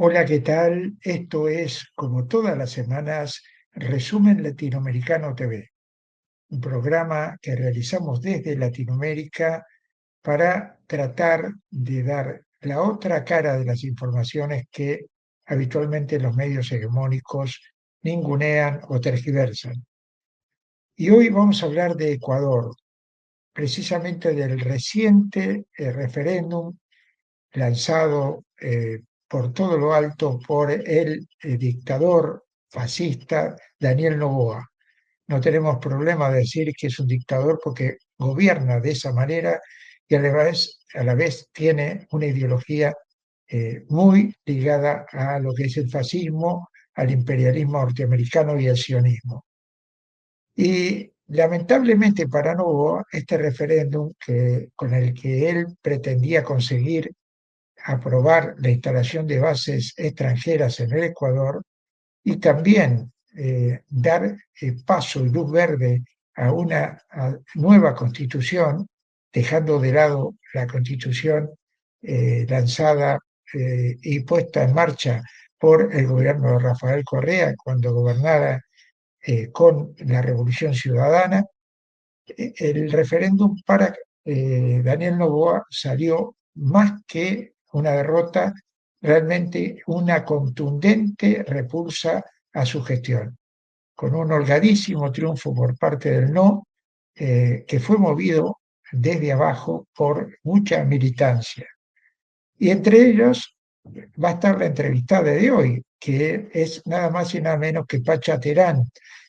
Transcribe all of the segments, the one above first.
Hola, ¿qué tal? Esto es, como todas las semanas, Resumen Latinoamericano TV, un programa que realizamos desde Latinoamérica para tratar de dar la otra cara de las informaciones que habitualmente los medios hegemónicos ningunean o tergiversan. Y hoy vamos a hablar de Ecuador, precisamente del reciente referéndum lanzado por todo lo alto por el dictador fascista Daniel Noboa. No tenemos problema de decir que es un dictador porque gobierna de esa manera y a la vez tiene una ideología muy ligada a lo que es el fascismo, al imperialismo norteamericano y al sionismo. Y lamentablemente para Noboa, este referéndum con el que él pretendía conseguir aprobar la instalación de bases extranjeras en el Ecuador y también dar paso y luz verde a una nueva constitución, dejando de lado la constitución lanzada y puesta en marcha por el gobierno de Rafael Correa cuando gobernara con la Revolución Ciudadana. El referéndum para Daniel Noboa salió más que una derrota, realmente una contundente repulsa a su gestión, con un holgadísimo triunfo por parte del no, que fue movido desde abajo por mucha militancia. Y entre ellos va a estar la entrevistada de hoy, que es nada más y nada menos que Pacha Terán,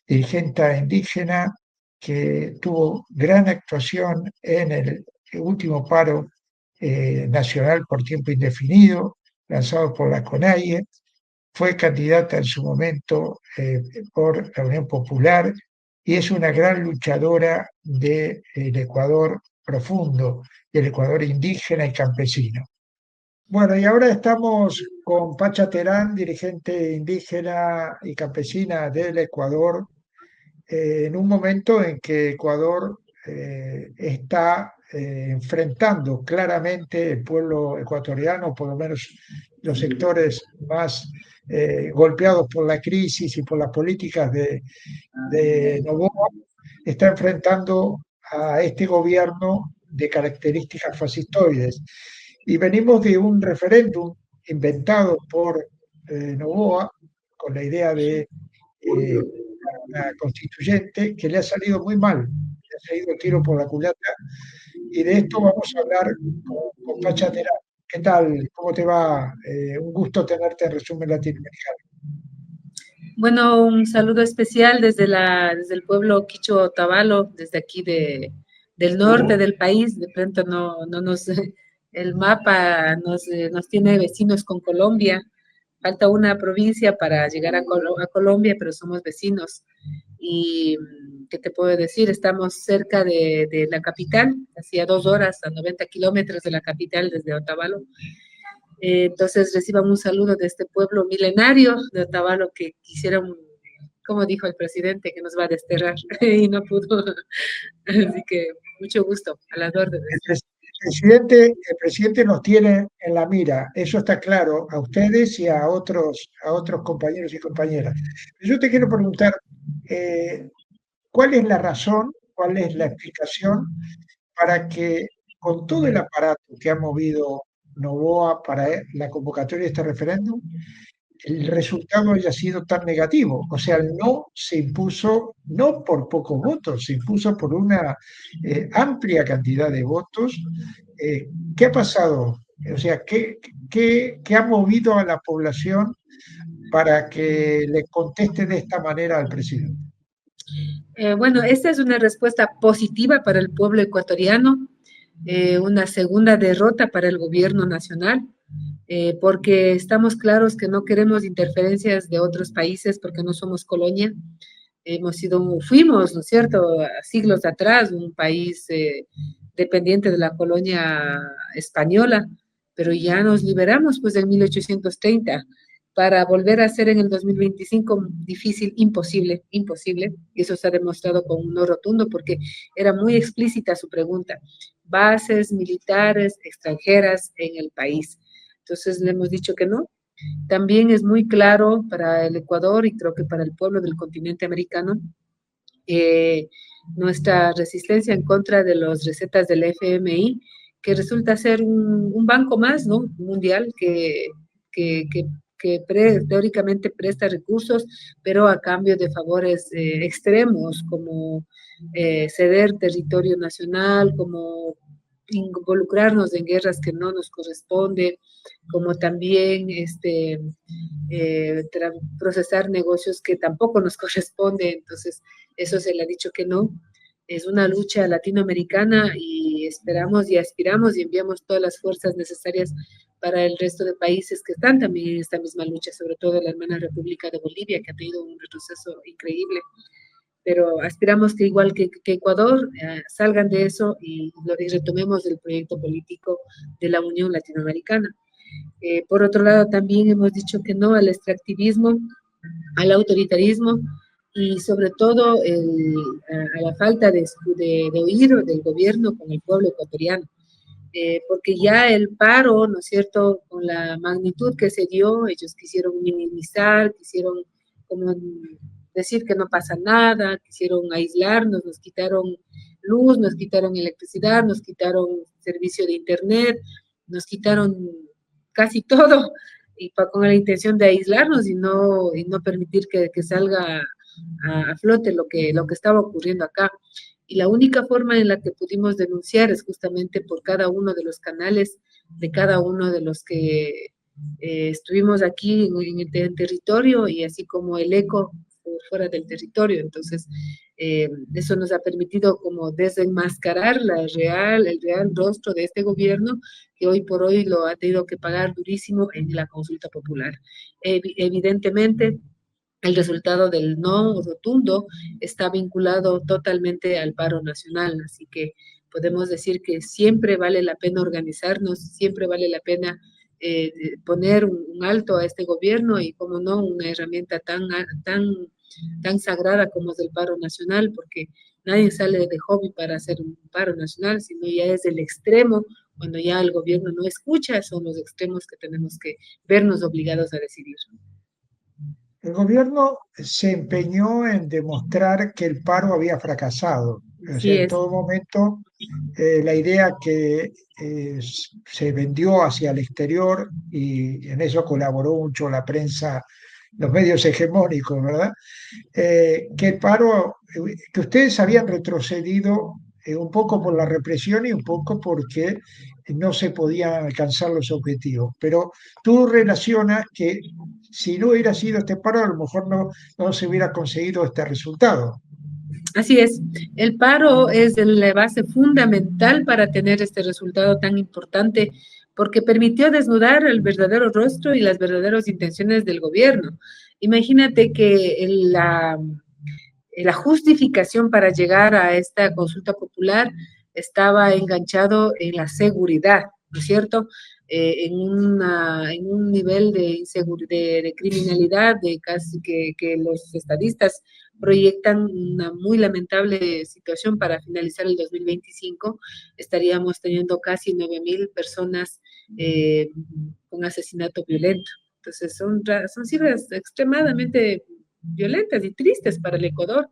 dirigente indígena que tuvo gran actuación en el último paro nacional por tiempo indefinido, lanzado por la CONAIE. Fue candidata en su momento por la Unión Popular y es una gran luchadora del Ecuador profundo, del Ecuador indígena y campesino. Bueno, y ahora estamos con Pacha Terán, dirigente indígena y campesina del Ecuador, en un momento en que Ecuador está enfrentando claramente el pueblo ecuatoriano, por lo menos los sectores más golpeados por la crisis y por las políticas de Noboa, está enfrentando a este gobierno de características fascistoides. Y venimos de un referéndum inventado por Noboa con la idea de una constituyente que le ha salido muy mal, le ha salido tiro por la culata. Y de esto vamos a hablar con Pacha Terán. ¿Qué tal? ¿Cómo te va? Un gusto tenerte en Resumen Latinoamericano. Bueno, un saludo especial desde el pueblo Quicho Otavalo, desde aquí del norte del país. De pronto no nos, el mapa nos tiene vecinos con Colombia. Falta una provincia para llegar a Colombia, pero somos vecinos. Y, ¿qué te puedo decir? Estamos cerca de la capital, hacía 2 horas, a 90 kilómetros de la capital desde Otavalo. Entonces reciban un saludo de este pueblo milenario de Otavalo que quisieron, como dijo el presidente, que nos va a desterrar y no pudo. Así que mucho gusto, a las El, órdenes. pres- el presidente nos tiene en la mira, eso está claro, a ustedes y a otros compañeros y compañeras. Yo te quiero preguntar, eh, ¿cuál es la razón, cuál es la explicación para que con todo el aparato que ha movido Noboa para la convocatoria de este referéndum, el resultado haya sido tan negativo? O sea, el no se impuso no por pocos votos, se impuso por una amplia cantidad de votos. ¿Qué ha pasado? O sea, ¿qué ha movido a la población para que le conteste de esta manera al presidente? Bueno, esta es una respuesta positiva para el pueblo ecuatoriano, una segunda derrota para el gobierno nacional, porque estamos claros que no queremos interferencias de otros países porque no somos colonia. Fuimos, ¿no es cierto?, a siglos atrás, un país dependiente de la colonia española, pero ya nos liberamos pues en 1830 para volver a ser en el 2025 difícil, imposible, imposible, y eso se ha demostrado con un no rotundo porque era muy explícita su pregunta, bases militares extranjeras en el país. Entonces le hemos dicho que no, También es muy claro para el Ecuador y creo que para el pueblo del continente americano, eh, nuestra resistencia en contra de las recetas del FMI, que resulta ser un banco más, ¿no? Mundial que, que, teóricamente presta recursos, pero a cambio de favores extremos, como ceder territorio nacional, como involucrarnos en guerras que no nos corresponden, como también procesar negocios que tampoco nos corresponden. Entonces, eso se le ha dicho que no. Es una lucha latinoamericana y esperamos y aspiramos y enviamos todas las fuerzas necesarias para el resto de países que están también en esta misma lucha, sobre todo la hermana República de Bolivia, que ha tenido un retroceso increíble. Pero aspiramos que igual que Ecuador salgan de eso y retomemos el proyecto político de la Unión Latinoamericana. Por otro lado, también hemos dicho que no al extractivismo, al autoritarismo y sobre todo a la falta de oír del gobierno con el pueblo ecuatoriano. Porque ya el paro, ¿no es cierto?, con la magnitud que se dio, ellos quisieron minimizar, quisieron como decir que no pasa nada, quisieron aislarnos, nos quitaron luz, nos quitaron electricidad, nos quitaron servicio de internet, nos quitaron casi todo, y con la intención de aislarnos y no permitir que salga a flote lo que estaba ocurriendo acá. Y la única forma en la que pudimos denunciar es justamente por cada uno de los canales, de cada uno de los que estuvimos aquí en el territorio y así como el eco fuera del territorio. Entonces, eso nos ha permitido como desenmascarar el real rostro de este gobierno que hoy por hoy lo ha tenido que pagar durísimo en la consulta popular. Evidentemente, el resultado del no rotundo está vinculado totalmente al paro nacional, así que podemos decir que siempre vale la pena organizarnos, siempre vale la pena poner un alto a este gobierno y, como no, una herramienta tan sagrada como es el paro nacional, porque nadie sale de hobby para hacer un paro nacional, sino ya es el extremo, cuando ya el gobierno no escucha, son los extremos que tenemos que vernos obligados a decidir. El gobierno se empeñó en demostrar que el paro había fracasado. O sea, Así en es. todo momento la idea que se vendió hacia el exterior, y en eso colaboró mucho la prensa, los medios hegemónicos, ¿verdad? Que el paro, que ustedes habían retrocedido un poco por la represión y un poco porque no se podían alcanzar los objetivos. Pero tú relacionas que si no hubiera sido este paro, a lo mejor no se hubiera conseguido este resultado. Así es, el paro es la base fundamental para tener este resultado tan importante porque permitió desnudar el verdadero rostro y las verdaderas intenciones del gobierno. Imagínate que la justificación para llegar a esta consulta popular estaba enganchado en la seguridad, ¿no es cierto? En un nivel de criminalidad, de casi que los estadistas proyectan una muy lamentable situación para finalizar el 2025. Estaríamos teniendo casi 9.000 personas con asesinato violento. Entonces, son cifras extremadamente violentas y tristes para el Ecuador,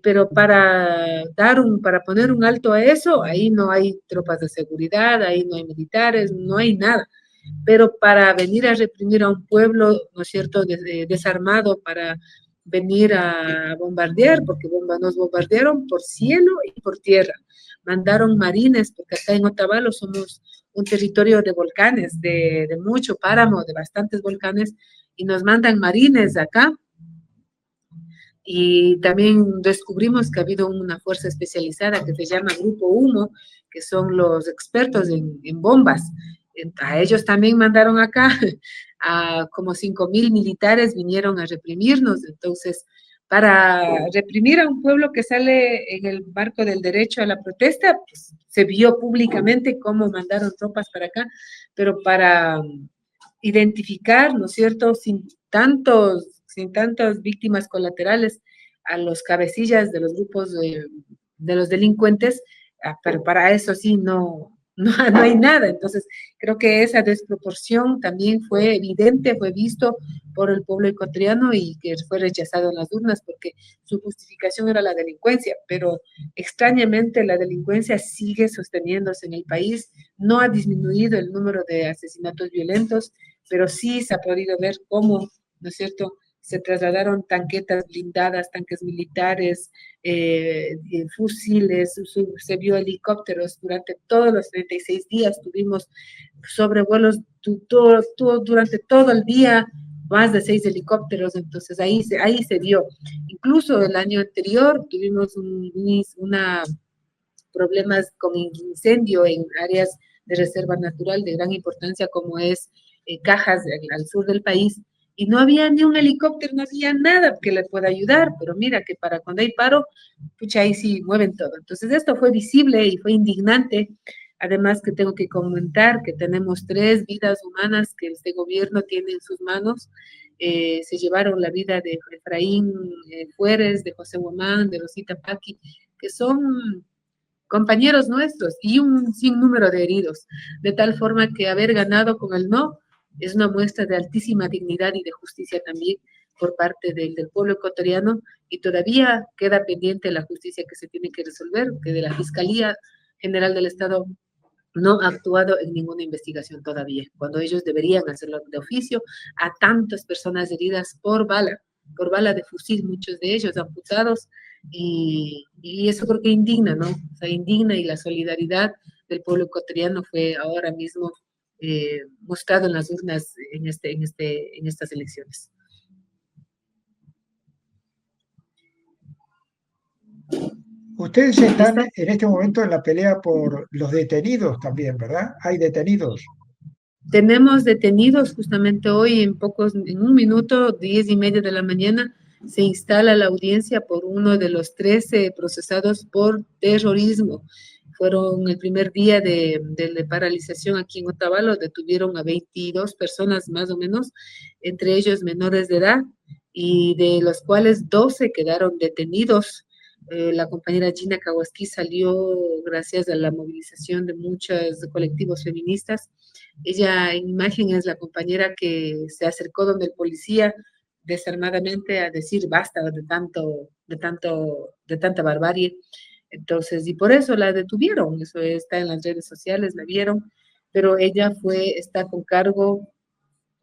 pero para poner un alto a eso, ahí no hay tropas de seguridad, ahí no hay militares, no hay nada. Pero para venir a reprimir a un pueblo, ¿no es cierto?, desarmado, para venir a bombardear, porque nos bombardearon por cielo y por tierra. Mandaron marines, porque acá en Otavalo somos un territorio de volcanes, de mucho páramo, de bastantes volcanes, y nos mandan marines acá. Y también descubrimos que ha habido una fuerza especializada que se llama Grupo Humo, que son los expertos en bombas. A ellos también mandaron acá, a como 5.000 militares vinieron a reprimirnos. Entonces, para reprimir a un pueblo que sale en el marco del derecho a la protesta, pues, se vio públicamente cómo mandaron tropas para acá, pero para identificar, ¿no es cierto?, sin tantas víctimas colaterales a los cabecillas de los grupos de los delincuentes, pero para eso sí no hay nada. Entonces, creo que esa desproporción también fue evidente, fue visto por el pueblo ecuatoriano y que fue rechazado en las urnas porque su justificación era la delincuencia, pero extrañamente la delincuencia sigue sosteniéndose en el país, no ha disminuido el número de asesinatos violentos, pero sí se ha podido ver cómo, ¿no es cierto?, se trasladaron tanquetas blindadas, tanques militares, fusiles, se vio helicópteros durante todos los 36 días, tuvimos sobrevuelos durante todo el día, más de 6 helicópteros, entonces ahí se vio. Incluso el año anterior tuvimos una problemas con incendio en áreas de reserva natural de gran importancia como es Cajas al sur del país, y no había ni un helicóptero, no había nada que le pueda ayudar, pero mira que para cuando hay paro, pucha, ahí sí mueven todo. Entonces esto fue visible y fue indignante. Además que tengo que comentar que tenemos 3 vidas humanas que este gobierno tiene en sus manos. Se llevaron la vida de Efraín Fueres, de José Guamán, de Rosita Paqui, que son compañeros nuestros y un sinnúmero de heridos, de tal forma que haber ganado con el no es una muestra de altísima dignidad y de justicia también por parte del pueblo ecuatoriano, y todavía queda pendiente la justicia que se tiene que resolver, que de la Fiscalía General del Estado no ha actuado en ninguna investigación todavía, cuando ellos deberían hacerlo de oficio a tantas personas heridas por bala de fusil, muchos de ellos amputados, y eso creo que indigna, ¿no? O sea, indigna, y la solidaridad del pueblo ecuatoriano fue ahora mismo mostrado en las urnas en estas elecciones. Ustedes están en este momento en la pelea por los detenidos también, ¿verdad? Hay detenidos. Tenemos detenidos justamente hoy en un minuto, 10:30 de la mañana, se instala la audiencia por uno de los 13 procesados por terrorismo. Fueron el primer día de paralización aquí en Otavalo, detuvieron a 22 personas más o menos, entre ellos menores de edad, y de los cuales 12 quedaron detenidos. La compañera Gina Kawasaki salió gracias a la movilización de muchos colectivos feministas. Ella en imagen es la compañera que se acercó donde el policía desarmadamente a decir basta de tanta barbarie. Entonces, y por eso la detuvieron, eso está en las redes sociales, la vieron, pero ella está con cargo,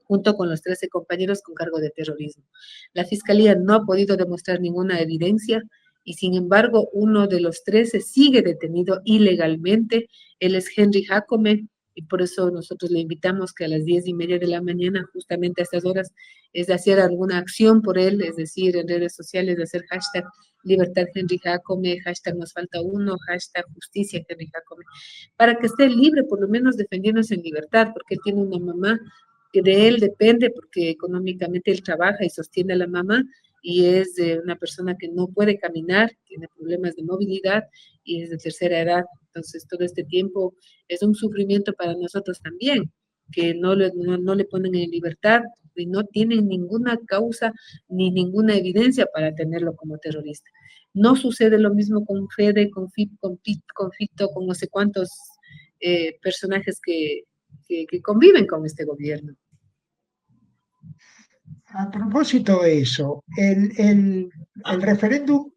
junto con los 13 compañeros, con cargo de terrorismo. La fiscalía no ha podido demostrar ninguna evidencia y sin embargo uno de los 13 sigue detenido ilegalmente. Él es Henry Jacome, y por eso nosotros le invitamos que a las 10:30 de la mañana, justamente a estas horas, es de hacer alguna acción por él, es decir, en redes sociales, de hacer hashtag libertad Henry Jacome, hashtag nos falta uno, hashtag justicia Henry Jacome, para que esté libre, por lo menos defendiéndose en libertad, porque él tiene una mamá que de él depende, porque económicamente él trabaja y sostiene a la mamá, y es una persona que no puede caminar, tiene problemas de movilidad y es de tercera edad. Entonces, todo este tiempo es un sufrimiento para nosotros también, que no le ponen en libertad y no tienen ninguna causa ni ninguna evidencia para tenerlo como terrorista. No sucede lo mismo con Fede, con Fito, con no sé cuántos personajes que conviven con este gobierno. A propósito de eso, el referéndum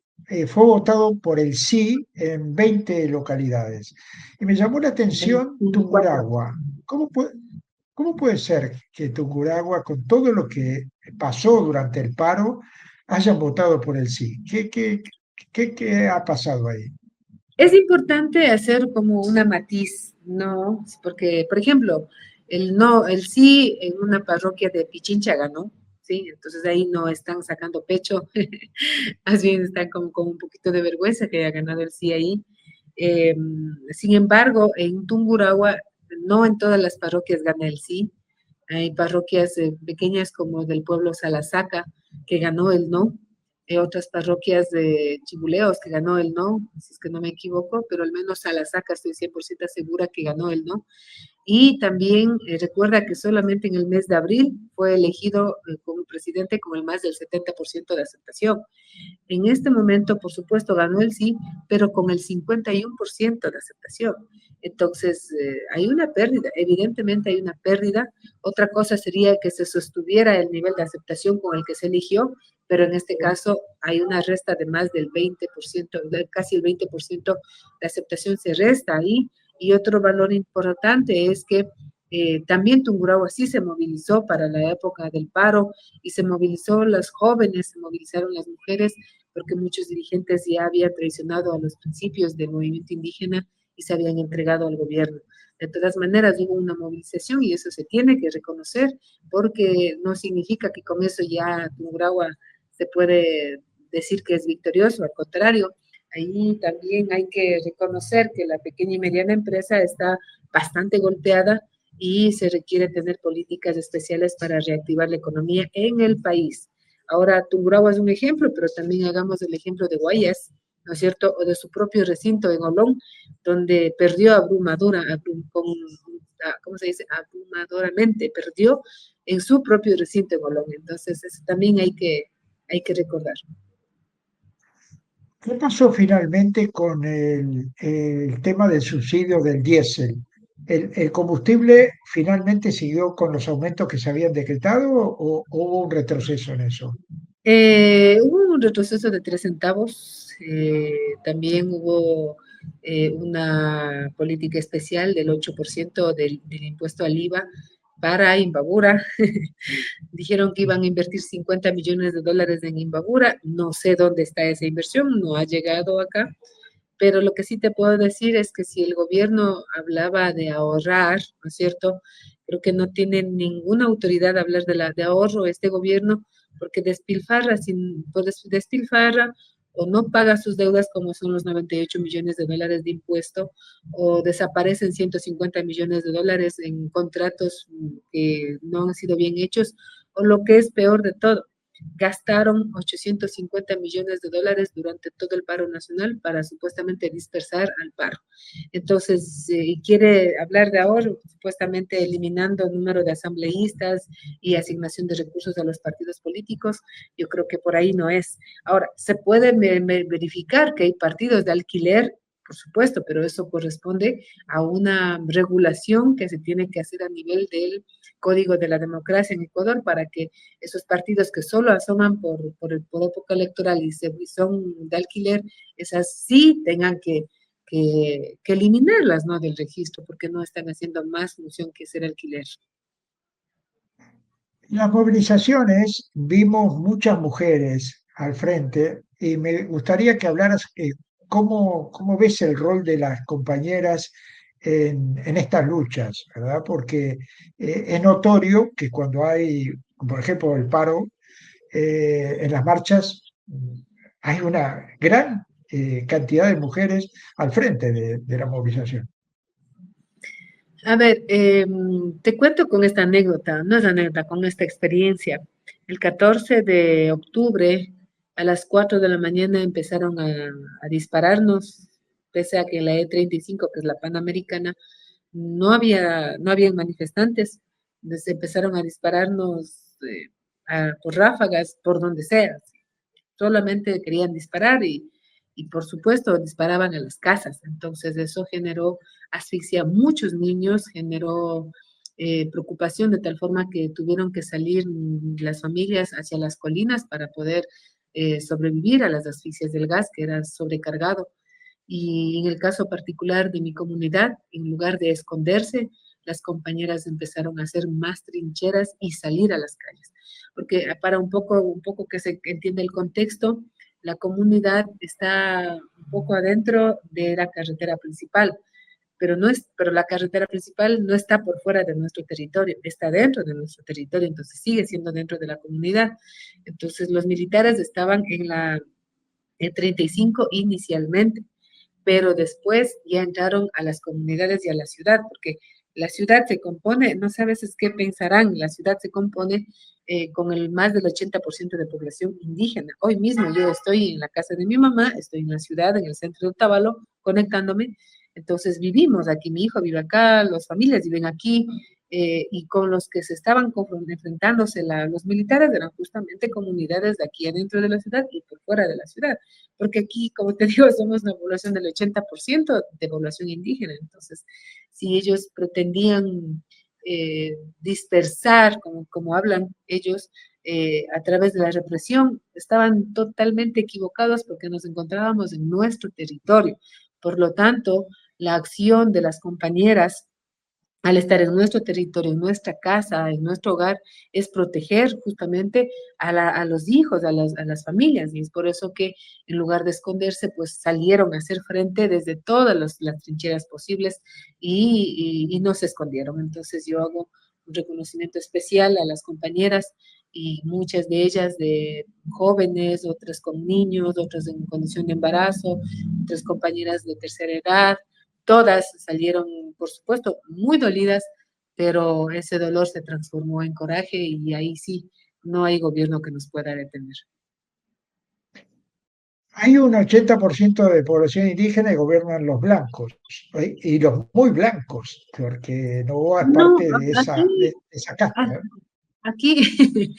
fue votado por el sí en 20 localidades. Y me llamó la atención 24. Tungurahua. ¿Cómo puede ser que Tungurahua, con todo lo que pasó durante el paro, hayan votado por el sí? ¿Qué ha pasado ahí? Es importante hacer como una matiz, ¿no? Porque, por ejemplo, el no, el sí en una parroquia de Pichincha ganó, ¿sí? Entonces ahí no están sacando pecho, más bien están como con un poquito de vergüenza que haya ganado el sí ahí. Eh, Sin embargo, en Tungurahua, no en todas las parroquias gana el sí. Hay parroquias pequeñas como del pueblo Salasaca que ganó el no, otras parroquias de Chibuleos que ganó el no, si es que no me equivoco, pero al menos Salasaca estoy 100% segura que ganó el no. Y también recuerda que solamente en el mes de abril fue elegido como presidente con el más del 70% de aceptación. En este momento, por supuesto, ganó el sí, pero con el 51% de aceptación. Entonces, hay una pérdida, evidentemente hay una pérdida. Otra cosa sería que se sostuviera el nivel de aceptación con el que se eligió, pero en este caso hay una resta de más del 20%, de casi el 20% de aceptación se resta ahí. Y otro valor importante es que también Tungurahua sí se movilizó para la época del paro y se movilizó los jóvenes, se movilizaron las mujeres, porque muchos dirigentes ya habían traicionado a los principios del movimiento indígena y se habían entregado al gobierno. De todas maneras, hubo una movilización y eso se tiene que reconocer, porque no significa que con eso ya Tungurahua se puede decir que es victorioso, al contrario, ahí también hay que reconocer que la pequeña y mediana empresa está bastante golpeada y se requiere tener políticas especiales para reactivar la economía en el país. Ahora, Tungurahua es un ejemplo, pero también hagamos el ejemplo de Guayas, ¿no es cierto? O de su propio recinto en Olón, donde perdió ¿cómo se dice? Abrumadoramente, perdió en su propio recinto en Olón. Entonces, eso también hay que recordar. ¿Qué pasó finalmente con el tema del subsidio del diésel? ¿El combustible finalmente siguió con los aumentos que se habían decretado o hubo un retroceso en eso? Hubo un retroceso de 3 centavos, también hubo una política especial del 8% del impuesto al IVA para Imbabura. Dijeron que iban a invertir 50 millones de dólares en Imbabura. No sé dónde está esa inversión, no ha llegado acá. Pero lo que sí te puedo decir es que si el gobierno hablaba de ahorrar, ¿no es cierto? Creo que no tiene ninguna autoridad a hablar de ahorro este gobierno, porque despilfarra, pues despilfarra o no paga sus deudas como son los 98 millones de dólares de impuesto, o desaparecen 150 millones de dólares en contratos que no han sido bien hechos, o lo que es peor de todo, gastaron 850 millones de dólares durante todo el paro nacional para supuestamente dispersar al paro. Entonces, quiere hablar de ahorro, supuestamente eliminando el número de asambleístas y asignación de recursos a los partidos políticos. Yo creo que por ahí no es. Ahora, se puede verificar que hay partidos de alquiler, por supuesto, pero eso corresponde a una regulación que se tiene que hacer a nivel del Código de la Democracia en Ecuador para que esos partidos que solo asoman por época electoral y son de alquiler, esas sí tengan que eliminarlas, ¿no? Del registro, porque no están haciendo más función que ser alquiler. En las movilizaciones vimos muchas mujeres al frente y me gustaría que hablaras cómo ves el rol de las compañeras en estas luchas, ¿verdad? Porque es notorio que cuando hay, por ejemplo, el paro, en las marchas hay una gran cantidad de mujeres al frente de la movilización. A ver, te cuento con esta anécdota, no es anécdota, con esta experiencia. El 14 de octubre a las 4 de la mañana empezaron a dispararnos, pese a que en la E35, que es la Panamericana, no habían manifestantes. Entonces empezaron a dispararnos por ráfagas, por donde sea. Solamente querían disparar y por supuesto disparaban a las casas. Entonces eso generó asfixia a muchos niños, generó preocupación de tal forma que tuvieron que salir las familias hacia las colinas para poder sobrevivir a las asfixias del gas que era sobrecargado. Y en el caso particular de mi comunidad, en lugar de esconderse, las compañeras empezaron a hacer más trincheras y salir a las calles. Porque para un poco que se entienda el contexto, la comunidad está un poco adentro de la carretera principal, pero la carretera principal no está por fuera de nuestro territorio, está dentro de nuestro territorio, entonces sigue siendo dentro de la comunidad. Entonces los militares estaban en 35 inicialmente, pero después ya entraron a las comunidades y a la ciudad, porque la ciudad se compone, no sé a veces qué pensarán, la ciudad se compone con el más del 80% de población indígena. Hoy mismo yo estoy en la casa de mi mamá, estoy en la ciudad, en el centro de Otavalo, conectándome, entonces vivimos aquí, mi hijo vive acá, las familias viven aquí, y con los que se estaban enfrentándose los militares eran justamente comunidades de aquí adentro de la ciudad y por fuera de la ciudad, porque aquí, como te digo, somos una población del 80% de población indígena, entonces, si ellos pretendían dispersar, como hablan ellos, a través de la represión, estaban totalmente equivocados porque nos encontrábamos en nuestro territorio. Por lo tanto, la acción de las compañeras al estar en nuestro territorio, en nuestra casa, en nuestro hogar, es proteger justamente a los hijos, a las familias. Y es por eso que en lugar de esconderse, pues salieron a hacer frente desde todas las trincheras posibles y no se escondieron. Entonces yo hago un reconocimiento especial a las compañeras y muchas de ellas de jóvenes, otras con niños, otras en condición de embarazo, otras compañeras de tercera edad, todas salieron, por supuesto, muy dolidas, pero ese dolor se transformó en coraje y ahí sí, no hay gobierno que nos pueda detener. Hay un 80% de población indígena y gobiernan los blancos, y los muy blancos, porque no es No, parte de esa casta, ¿no? aquí,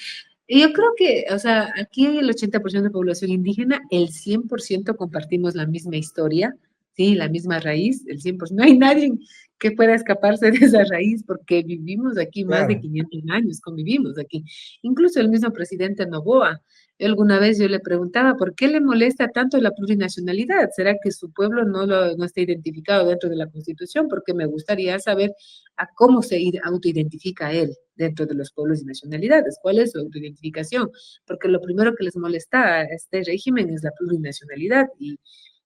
yo creo que, o sea, aquí hay el 80% de población indígena, el 100% compartimos la misma historia, sí, la misma raíz, el 100%. No hay nadie que pueda escaparse de esa raíz porque vivimos aquí más de Claro. 500 años, convivimos aquí. Incluso el mismo presidente Noboa, alguna vez yo le preguntaba, ¿por qué le molesta tanto la plurinacionalidad? ¿Será que su pueblo no está identificado dentro de la Constitución? Porque me gustaría saber a cómo se autoidentifica él dentro de los pueblos y nacionalidades, cuál es su autoidentificación, porque lo primero que les molesta a este régimen es la plurinacionalidad y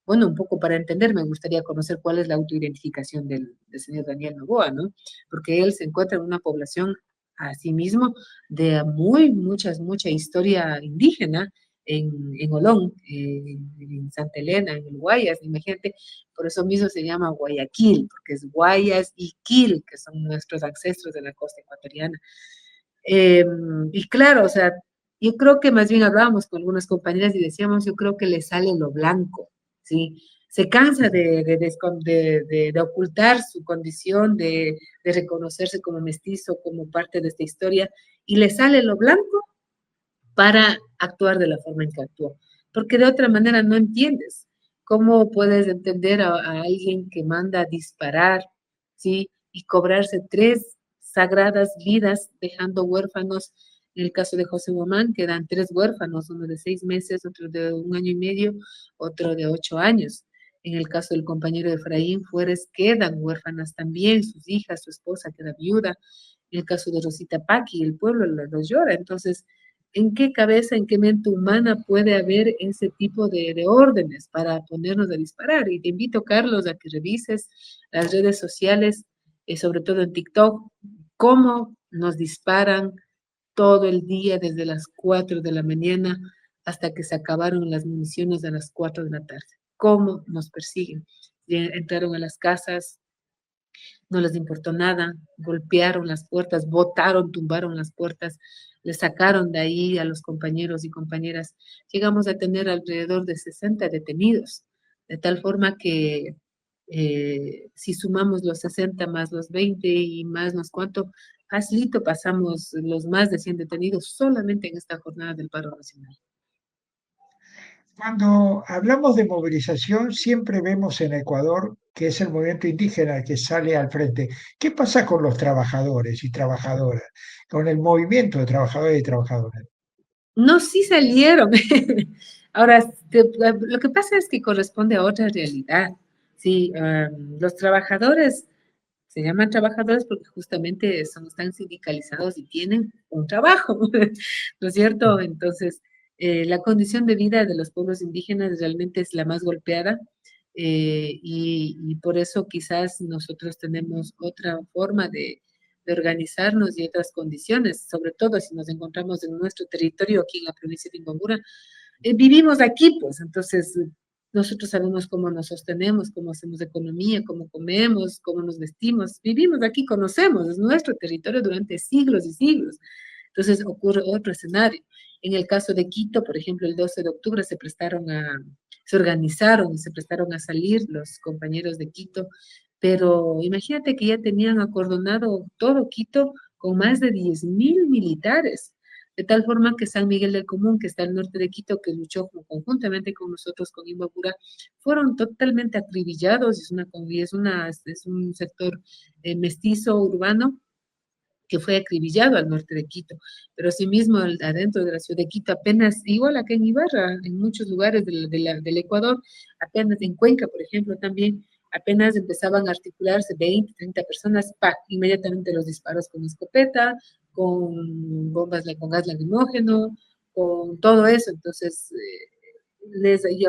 bueno, un poco para entender, me gustaría conocer cuál es la autoidentificación del señor Daniel Noboa, ¿no? Porque él se encuentra en una población a sí mismo de mucha historia indígena en Olón, en Santa Elena, en el Guayas, imagínate, por eso mismo se llama Guayaquil, porque es Guayas y Quil, que son nuestros ancestros de la costa ecuatoriana. Eh, y claro, o sea, yo creo que más bien hablábamos con algunas compañeras y decíamos, yo creo que le sale lo blanco, ¿sí? Se cansa de ocultar su condición, de reconocerse como mestizo, como parte de esta historia, y le sale lo blanco para actuar de la forma en que actuó. Porque de otra manera no entiendes. ¿Cómo puedes entender a alguien que manda a disparar, ¿sí? Y cobrarse 3 sagradas vidas, dejando huérfanos? En el caso de José Guamán, quedan 3 huérfanos, uno de 6 meses, otro de 1 año y medio, otro de 8 años. En el caso del compañero de Efraín Fuentes, quedan huérfanas también, sus hijas, su esposa queda viuda. En el caso de Rosita Paqui, el pueblo los llora. Entonces, ¿en qué cabeza, en qué mente humana puede haber ese tipo de órdenes para ponernos a disparar? Y te invito, Carlos, a que revises las redes sociales, sobre todo en TikTok, cómo nos disparan todo el día desde las 4 de la mañana hasta que se acabaron las municiones a las 4 de la tarde. Cómo nos persiguen. Entraron a las casas, no les importó nada, golpearon las puertas, botaron, tumbaron las puertas, le sacaron de ahí a los compañeros y compañeras. Llegamos a tener alrededor de 60 detenidos, de tal forma que si sumamos los 60 más los 20 y más nos cuánto, facilito pasamos los más de 100 detenidos solamente en esta jornada del paro nacional. Cuando hablamos de movilización, siempre vemos en Ecuador que es el movimiento indígena el que sale al frente. ¿Qué pasa con los trabajadores y trabajadoras? Con el movimiento de trabajadores y trabajadoras. No, sí salieron. Ahora, lo que pasa es que corresponde a otra realidad. Sí, los trabajadores se llaman trabajadores porque justamente están sindicalizados y tienen un trabajo, ¿no es cierto? Entonces, la condición de vida de los pueblos indígenas realmente es la más golpeada y por eso quizás nosotros tenemos otra forma de organizarnos y otras condiciones, sobre todo si nos encontramos en nuestro territorio aquí en la provincia de Imbabura. Vivimos aquí, pues, entonces nosotros sabemos cómo nos sostenemos, cómo hacemos economía, cómo comemos, cómo nos vestimos. Vivimos aquí, conocemos, es nuestro territorio durante siglos y siglos. Entonces ocurre otro escenario. En el caso de Quito, por ejemplo, el 12 de octubre se organizaron y se prestaron a salir los compañeros de Quito pero imagínate que ya tenían acordonado todo Quito con más de 10.000 militares, de tal forma que San Miguel del Común, que está al norte de Quito, que luchó conjuntamente con nosotros, con Imbabura, fueron totalmente acribillados, es un sector mestizo urbano, que fue acribillado al norte de Quito, pero asimismo adentro de la ciudad de Quito, apenas, igual acá en Ibarra, en muchos lugares del Ecuador, apenas en Cuenca, por ejemplo, también, apenas empezaban a articularse 20, 30 personas, ¡pa! Inmediatamente los disparos con escopeta, con bombas con gas lacrimógeno, con todo eso, entonces y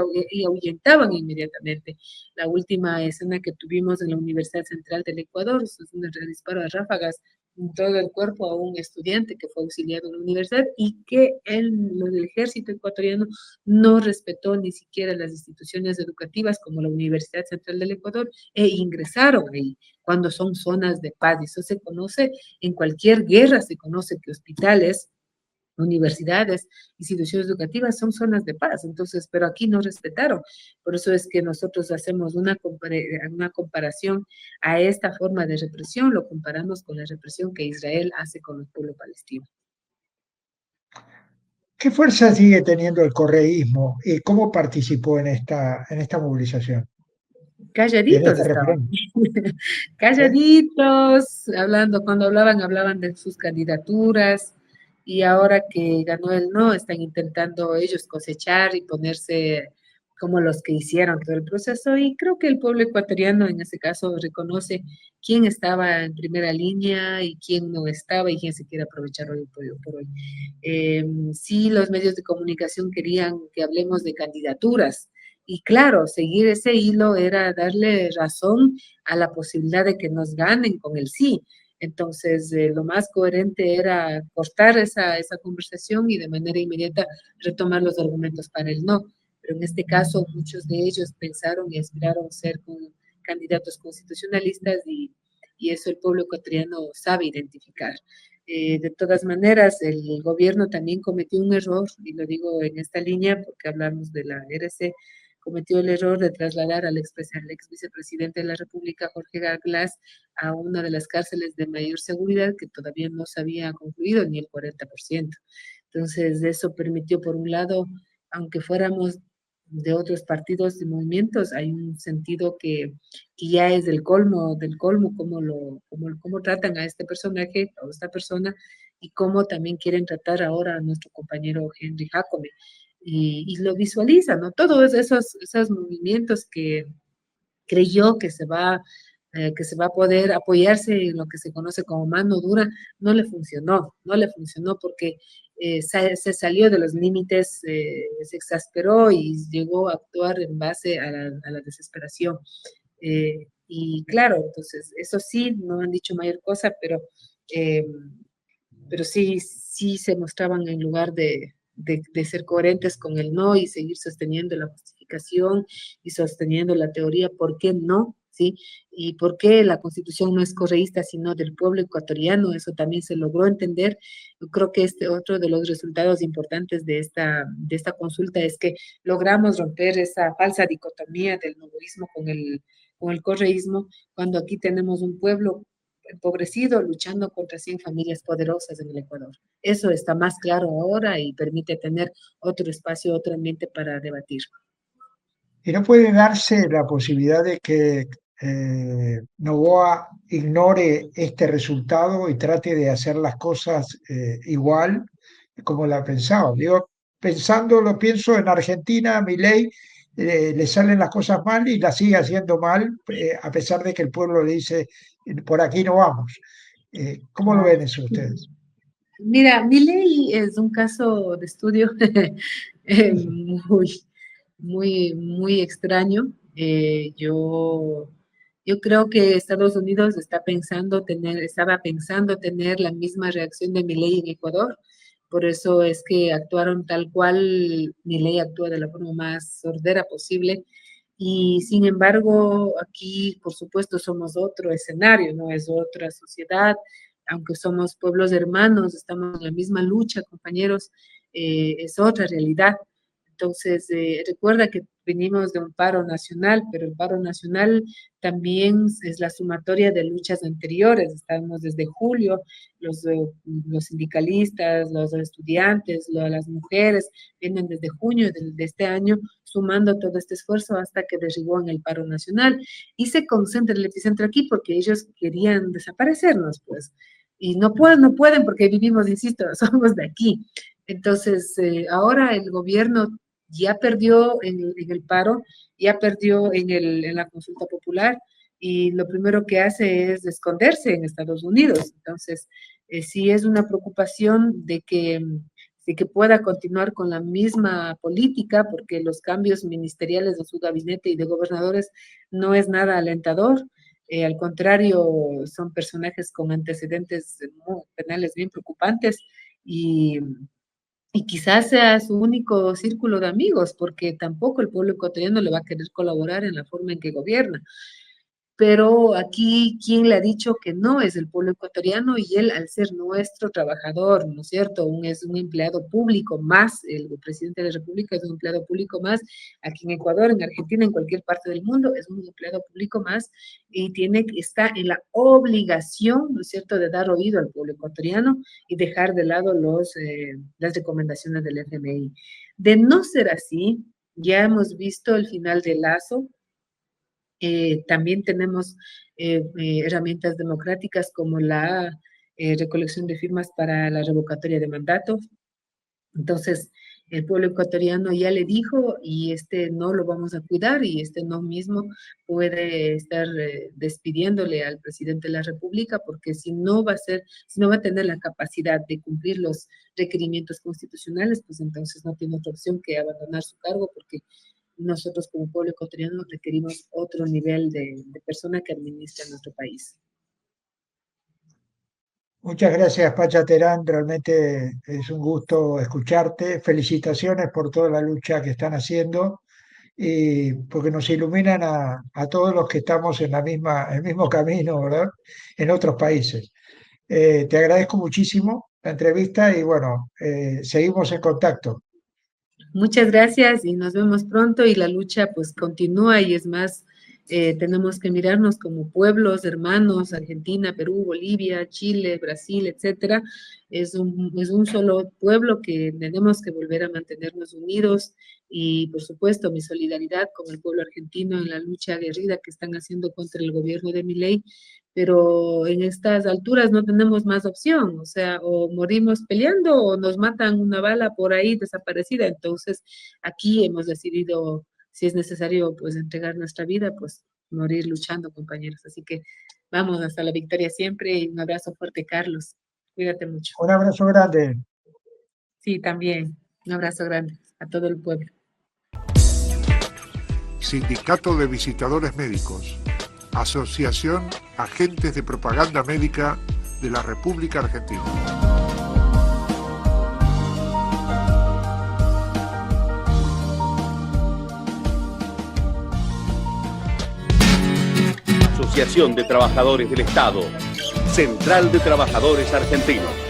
ahuyentaban inmediatamente. La última escena que tuvimos en la Universidad Central del Ecuador, es un disparo de ráfagas en todo el cuerpo a un estudiante que fue auxiliado en la universidad y que el ejército ecuatoriano no respetó ni siquiera las instituciones educativas como la Universidad Central del Ecuador e ingresaron ahí cuando son zonas de paz. Y eso se conoce en cualquier guerra, se conoce que hospitales, universidades, instituciones educativas son zonas de paz, entonces, pero aquí no respetaron. Por eso es que nosotros hacemos una comparación a esta forma de represión, lo comparamos con la represión que Israel hace con el pueblo palestino. ¿Qué fuerza sigue teniendo el correísmo y cómo participó en esta movilización y en Calladitos este estaban, referéndum? ¿Eh? calladitos, hablando, cuando hablaban de sus candidaturas, y ahora que ganó el no, están intentando ellos cosechar y ponerse como los que hicieron todo el proceso, y creo que el pueblo ecuatoriano en ese caso reconoce quién estaba en primera línea y quién no estaba y quién se quiere aprovechar hoy por hoy. Sí, los medios de comunicación querían que hablemos de candidaturas, y claro, seguir ese hilo era darle razón a la posibilidad de que nos ganen con el sí. Entonces, lo más coherente era cortar esa conversación y de manera inmediata retomar los argumentos para el no. Pero en este caso, muchos de ellos pensaron y aspiraron ser candidatos constitucionalistas, y eso el pueblo ecuatoriano sabe identificar. De todas maneras, el gobierno también cometió un error, y lo digo en esta línea porque hablamos de la RC, cometió el error de trasladar al ex vicepresidente de la República, Jorge Glass, a una de las cárceles de mayor seguridad que todavía no se había concluido ni el 40%. Entonces, eso permitió, por un lado, aunque fuéramos de otros partidos y movimientos, hay un sentido que ya es del colmo, cómo tratan a este personaje, a esta persona, y cómo también quieren tratar ahora a nuestro compañero Henry Jacome. Y lo visualiza, ¿no? Todos esos movimientos que creyó que se va a poder apoyarse en lo que se conoce como mano dura, no le funcionó porque se salió de los límites, se exasperó y llegó a actuar en base a la desesperación. Y claro, entonces, eso sí, no han dicho mayor cosa, eh, pero sí, sí se mostraban en lugar de ser coherentes con el no y seguir sosteniendo la justificación y sosteniendo la teoría, ¿por qué no? ¿Sí? Y por qué la constitución no es correísta, sino del pueblo ecuatoriano, eso también se logró entender. Yo creo que otro de los resultados importantes de esta consulta es que logramos romper esa falsa dicotomía del novoísmo con el correísmo, cuando aquí tenemos un pueblo empobrecido luchando contra 100 familias poderosas en el Ecuador. Eso está más claro ahora y permite tener otro espacio, otro ambiente para debatir. Y no puede darse la posibilidad de que Novoa ignore este resultado y trate de hacer las cosas igual como la pensaba. Digo, pensándolo, pienso en Argentina, a Milei le salen las cosas mal y las sigue haciendo mal, a pesar de que el pueblo le dice, por aquí no vamos. ¿Cómo lo ven Claro. eso ustedes? Mira, mi ley es un caso de estudio muy, muy extraño. Yo creo que Estados Unidos estaba pensando tener la misma reacción de Milei en Ecuador. Por eso es que actuaron tal cual Milei actúa de la forma más sordera posible. Y sin embargo, aquí, por supuesto, somos otro escenario, ¿no? Es otra sociedad, aunque somos pueblos hermanos, estamos en la misma lucha, compañeros, es otra realidad. Entonces, recuerda que venimos de un paro nacional, pero el paro nacional también es la sumatoria de luchas anteriores. Estamos desde julio, los sindicalistas, los estudiantes, las mujeres, vienen desde junio de este año sumando todo este esfuerzo hasta que derribó en el paro nacional y se concentra el epicentro aquí porque ellos querían desaparecernos, pues. Y no pueden porque vivimos, insisto, somos de aquí. Entonces, ahora el gobierno ya perdió en el paro, ya perdió en la consulta popular y lo primero que hace es esconderse en Estados Unidos. Entonces, sí es una preocupación de que pueda continuar con la misma política, porque los cambios ministeriales de su gabinete y de gobernadores no es nada alentador. Al contrario, son personajes con antecedentes penales bien preocupantes y y quizás sea su único círculo de amigos, porque tampoco el pueblo ecuatoriano le va a querer colaborar en la forma en que gobierna. Pero aquí, ¿quién le ha dicho que no? Es el pueblo ecuatoriano y él, al ser nuestro trabajador, ¿no es cierto? Es un empleado público más, el presidente de la República es un empleado público más, aquí en Ecuador, en Argentina, en cualquier parte del mundo, es un empleado público más y está en la obligación, ¿no es cierto?, de dar oído al pueblo ecuatoriano y dejar de lado las recomendaciones del FMI. De no ser así, ya hemos visto el final de Lazo. También tenemos herramientas democráticas como la recolección de firmas para la revocatoria de mandato. Entonces, el pueblo ecuatoriano ya le dijo y este no lo vamos a cuidar y este no mismo puede estar despidiéndole al presidente de la República porque si no va a tener la capacidad de cumplir los requerimientos constitucionales, pues entonces no tiene otra opción que abandonar su cargo porque nosotros como pueblo ecuatoriano requerimos otro nivel de persona que administre nuestro país. Muchas gracias, Pacha Terán. Realmente es un gusto escucharte. Felicitaciones por toda la lucha que están haciendo y porque nos iluminan a todos los que estamos en el mismo camino, ¿verdad? En otros países. Te agradezco muchísimo la entrevista y bueno, seguimos en contacto. Muchas gracias y nos vemos pronto y la lucha pues continúa y es más, tenemos que mirarnos como pueblos, hermanos, Argentina, Perú, Bolivia, Chile, Brasil, etcétera. Es un solo pueblo que tenemos que volver a mantenernos unidos y por supuesto mi solidaridad con el pueblo argentino en la lucha aguerrida que están haciendo contra el gobierno de Milei, pero en estas alturas no tenemos más opción, o sea, o morimos peleando o nos matan una bala por ahí desaparecida. Entonces, aquí hemos decidido, si es necesario, pues entregar nuestra vida, pues morir luchando, compañeros. Así que vamos hasta la victoria siempre y un abrazo fuerte, Carlos. Cuídate mucho. Un abrazo grande. Sí, también. Un abrazo grande a todo el pueblo. Sindicato de Visitadores Médicos. Asociación Agentes de Propaganda Médica de la República Argentina. Asociación de Trabajadores del Estado. Central de Trabajadores Argentinos.